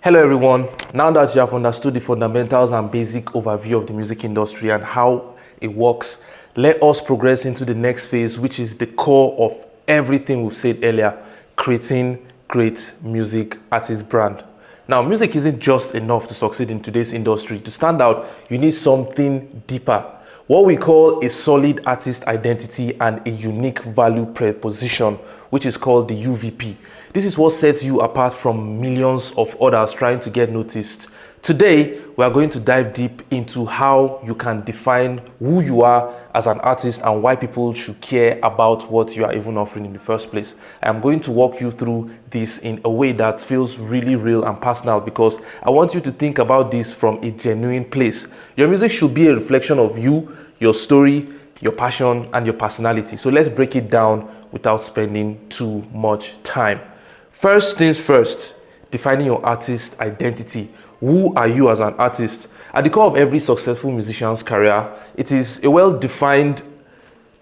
Hello everyone, now that you have understood the fundamentals and basic overview of the music industry and how it works, let us progress into the next phase, which is the core of everything we've said earlier, creating great music artist brand. Now, music isn't just enough to succeed in today's industry. To stand out, you need something deeper, what we call a solid artist identity and a unique value proposition, which is called the UVP. This is what sets you apart from millions of others trying to get noticed. Today, we are going to dive deep into how you can define who you are as an artist and why people should care about what you are even offering in the first place. I am going to walk you through this in a way that feels really real and personal because I want you to think about this from a genuine place. Your music should be a reflection of you, your story, your passion, and your personality. So let's break it down without spending too much time. First things first, defining your artist identity. Who are you as an artist? At the core of every successful musician's career, it is a well-defined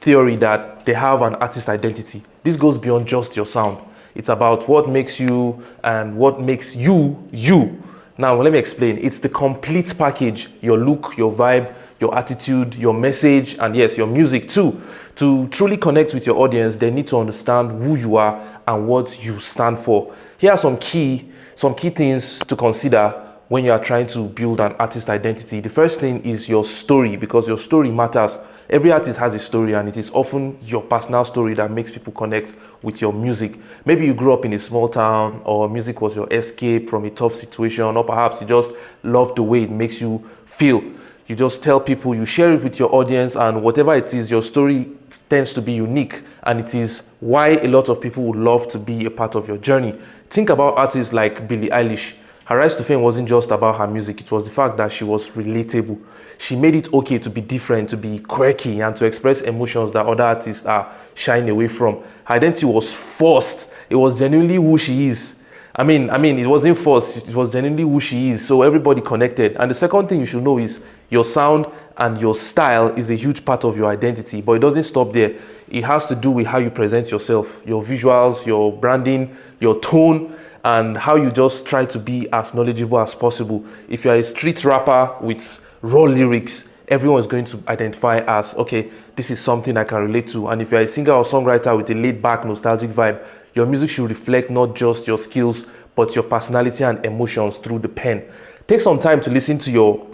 theory that they have an artist identity. This goes beyond just your sound. It's about what makes you and what makes you, you. Now, let me explain. It's the complete package, your look, your vibe, your attitude, your message, and yes, your music too. To truly connect with your audience, they need to understand who you are and what you stand for. Here are some key things to consider when you are trying to build an artist identity. The first thing is your story, because your story matters. Every artist has a story, and it is often your personal story that makes people connect with your music. Maybe you grew up in a small town, or music was your escape from a tough situation, or perhaps you just love the way it makes you feel. You just tell people, you share it with your audience, and whatever it is, your story tends to be unique, and it is why a lot of people would love to be a part of your journey. Think about artists like Billie Eilish. Her rise to fame wasn't just about her music, it was the fact that she was relatable. She made it okay to be different, to be quirky, and to express emotions that other artists are shying away from. Her identity was forced. It was genuinely who she is. I mean, it wasn't forced, it was genuinely who she is, so everybody connected. And the second thing you should know is your sound and your style is a huge part of your identity, but it doesn't stop there. It has to do with how you present yourself, your visuals, your branding, your tone, and how you just try to be as knowledgeable as possible. If you're a street rapper with raw lyrics, everyone is going to identify as, okay, this is something I can relate to. And if you're a singer or songwriter with a laid-back, nostalgic vibe, your music should reflect not just your skills, but your personality and emotions through the pen. Take some time to listen to your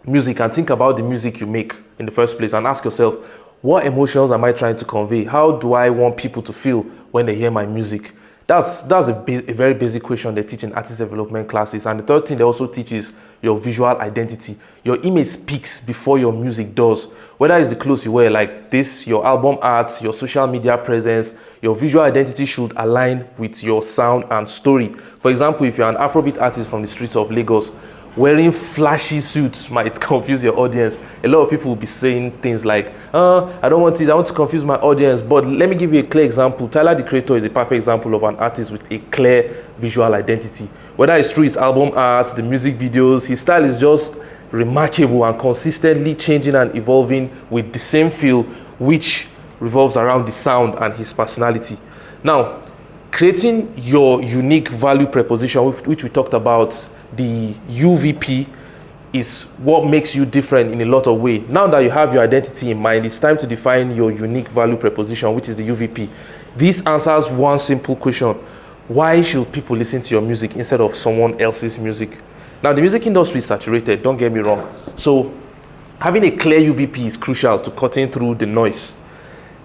music and think about the music you make in the first place and ask yourself, what emotions am I trying to convey? How do I want people to feel when they hear my music? That's a very basic question they teach in artist development classes. And the third thing they also teach is your visual identity. Your image speaks before your music does. Whether it's the clothes you wear like this, your album art, your social media presence, your visual identity should align with your sound and story. For example, if you're an Afrobeat artist from the streets of Lagos, wearing flashy suits might confuse your audience. A lot of people will be saying things like, I don't want it, I want to confuse my audience. But let me give you a clear example. Tyler, the Creator, is a perfect example of an artist with a clear visual identity. Whether it's through his album art, the music videos, his style is just remarkable and consistently changing and evolving with the same feel, which revolves around the sound and his personality. Now, creating your unique value proposition, which we talked about, the UVP, is what makes you different in a lot of ways. Now that you have your identity in mind, it's time to define your unique value proposition, which is the UVP. This answers one simple question: why should people listen to your music instead of someone else's music? Now, the music industry is saturated, don't get me wrong. So having a clear UVP is crucial to cutting through the noise.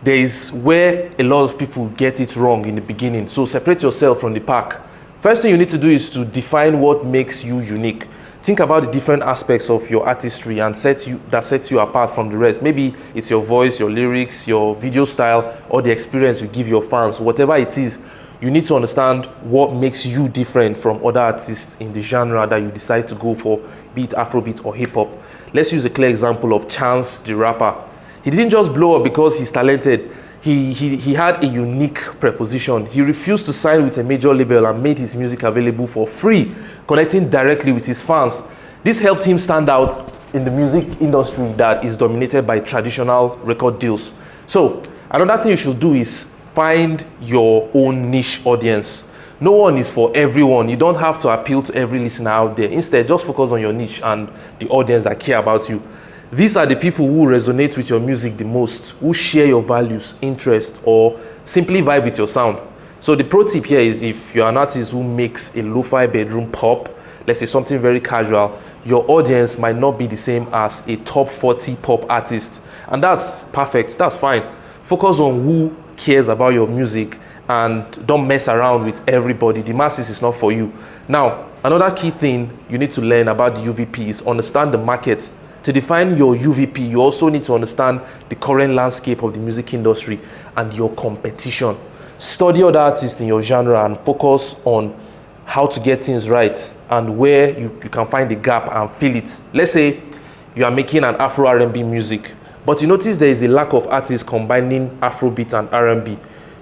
There is where a lot of people get it wrong in the beginning. So separate yourself from the pack. First thing you need to do is to define what makes you unique. Think about the different aspects of your artistry and sets you apart from the rest. Maybe it's your voice, your lyrics, your video style, or the experience you give your fans. Whatever it is, you need to understand what makes you different from other artists in the genre that you decide to go for, be it Afrobeat or hip hop. Let's use a clear example of Chance the Rapper. He didn't just blow up because he's talented. He had a unique proposition. He refused to sign with a major label and made his music available for free, connecting directly with his fans. This helped him stand out in the music industry that is dominated by traditional record deals. So, another thing you should do is find your own niche audience. No one is for everyone. You don't have to appeal to every listener out there. Instead, just focus on your niche and the audience that care about you. These are the people who resonate with your music the most, who share your values, interests, or simply vibe with your sound. So the pro tip here is, if you're an artist who makes a lo-fi bedroom pop, let's say something very casual, your audience might not be the same as a top 40 pop artist. And that's perfect, that's fine. Focus on who cares about your music and don't mess around with everybody. The masses is not for you. Now, another key thing you need to learn about the UVP is understand the market. To define your UVP, you also need to understand the current landscape of the music industry and your competition. Study other artists in your genre and focus on how to get things right and where you can find the gap and fill it. Let's say you are making an Afro R&B music, but you notice there is a lack of artists combining Afrobeat and R&B.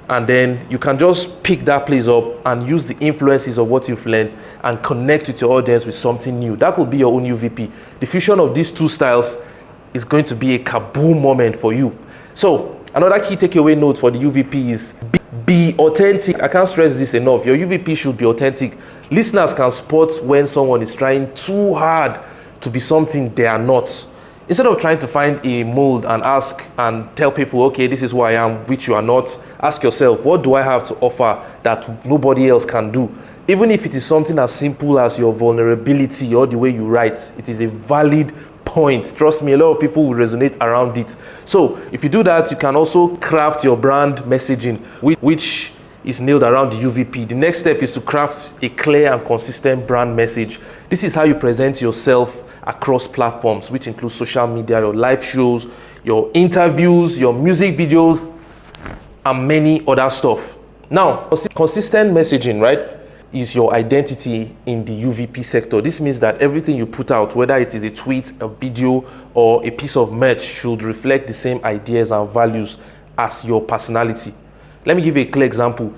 And then you can just pick that place up and use the influences of what you've learned and connect with your audience with something new. That could be your own UVP. The fusion of these two styles is going to be a kaboom moment for you. So another key takeaway note for the UVP is be authentic. I can't stress this enough. Your UVP should be authentic. Listeners can spot when someone is trying too hard to be something they are not. Instead of trying to find a mold and ask and tell people, okay, this is who I am, which you are not, ask yourself, what do I have to offer that nobody else can do? Even if it is something as simple as your vulnerability or the way you write, it is a valid point. Trust me, a lot of people will resonate around it. So if you do that, you can also craft your brand messaging, which is nailed around the UVP. The next step is to craft a clear and consistent brand message. This is how you present yourself across platforms, which include social media, your live shows, your interviews, your music videos, and many other stuff. Now, consistent messaging, right, is your identity in the UVP sector. This means that everything you put out, whether it is a tweet, a video, or a piece of merch, should reflect the same ideas and values as your personality. Let me give you a clear example.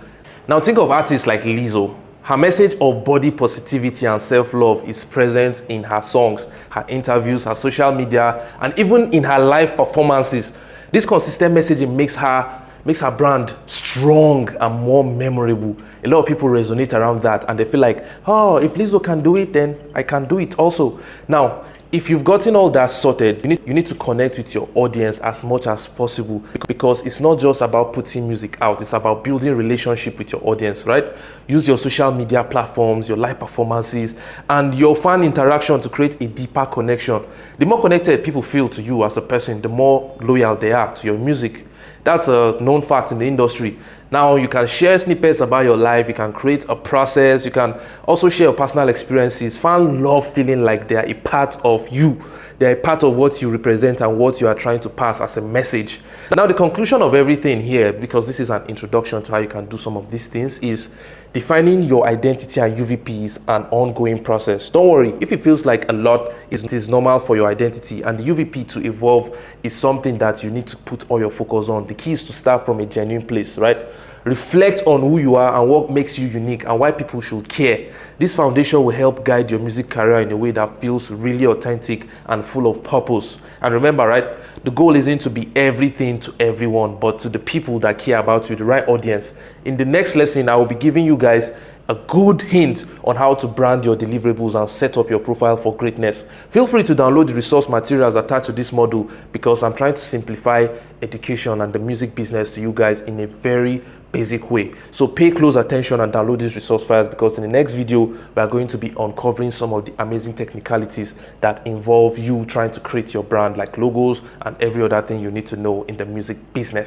Now, think of artists like Lizzo. Her message of body positivity and self-love is present in her songs, her interviews, her social media, and even in her live performances. This consistent messaging makes her brand strong and more memorable. A lot of people resonate around that and they feel like, oh, if Lizzo can do it, then I can do it also. Now, if you've gotten all that sorted, you need to connect with your audience as much as possible, because it's not just about putting music out, it's about building relationship with your audience, right? Use your social media platforms, your live performances, and your fan interaction to create a deeper connection. The more connected people feel to you as a person, the more loyal they are to your music. That's a known fact in the industry. Now, you can share snippets about your life, you can create a process, you can also share your personal experiences. Fans love feeling like they are a part of you. They are a part of what you represent and what you are trying to pass as a message. Now, the conclusion of everything here, because this is an introduction to how you can do some of these things, is defining your identity and UVP is an ongoing process. Don't worry, if it feels like a lot, it is normal for your identity, and the UVP to evolve is something that you need to put all your focus on. The key is to start from a genuine place, right? Reflect on who you are and what makes you unique and why people should care. This foundation will help guide your music career in a way that feels really authentic and full of purpose. And remember, right, the goal isn't to be everything to everyone, but to the people that care about you, the right audience. In the next lesson, I will be giving you guys a good hint on how to brand your deliverables and set up your profile for greatness. Feel free to download the resource materials attached to this module, because I'm trying to simplify education and the music business to you guys in a very basic way. So pay close attention and download these resource files, because in the next video we are going to be uncovering some of the amazing technicalities that involve you trying to create your brand, like logos and every other thing you need to know in the music business.